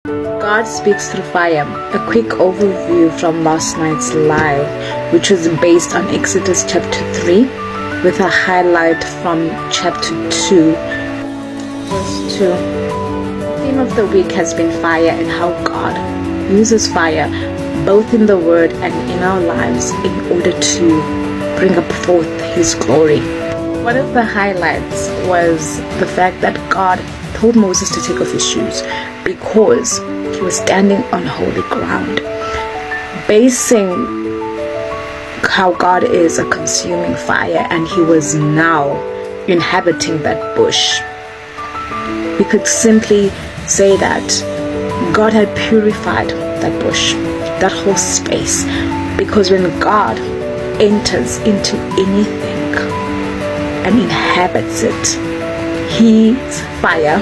God speaks through fire. A quick overview from last night's live, which was based on Exodus chapter 3, with a highlight from chapter 2, verse 2. The theme of the week has been fire and how God uses fire both in the Word and in our lives in order to bring up forth His glory. One of the highlights was the fact that God told Moses to take off his shoes because he was standing on holy ground, basing how God is a consuming fire and he was now inhabiting that bush. We could simply say that God had purified that bush, that whole space, because when God enters into anything and inhabits it, His fire,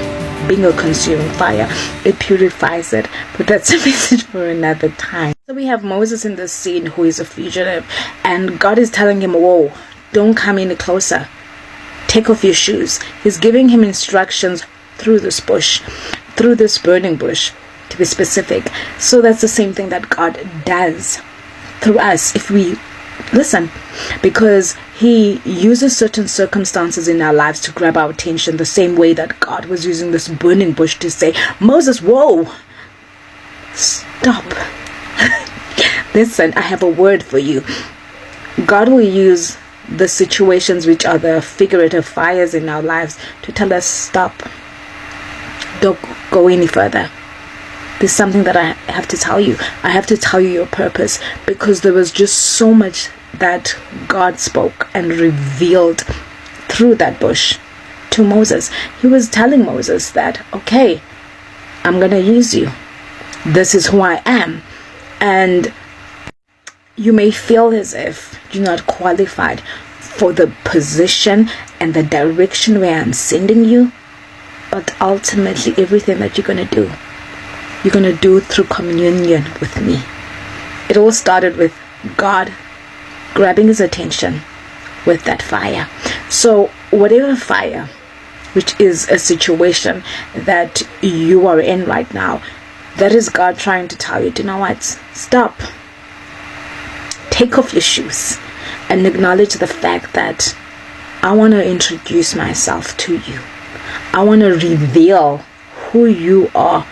being a consuming fire, it purifies it. But that's a message for another time. So we have Moses in this scene who is a fugitive, and God is telling him, whoa, don't come any closer, take off your shoes. He's giving him instructions through this bush, through this burning bush, to be specific. So that's the same thing that God does through us if we listen, because He uses certain circumstances in our lives to grab our attention, the same way that God was using this burning bush to say, Moses, whoa, stop. Listen, I have a word for you. God will use the situations which are the figurative fires in our lives to tell us, stop, don't go any further. There's something that I have to tell you. I have to tell you your purpose, because there was just so much that God spoke and revealed through that bush to Moses. He was telling Moses that, okay, I'm going to use you. This is who I am. And you may feel as if you're not qualified for the position and the direction where I'm sending you. But ultimately, everything that you're going to do through communion with me. It all started with God grabbing his attention with that fire. So whatever fire, which is a situation that you are in right now, that is God trying to tell you, do you know what? Stop. Take off your shoes and acknowledge the fact that I want to introduce myself to you. I want to reveal who you are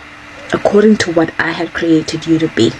according to what I had created you to be.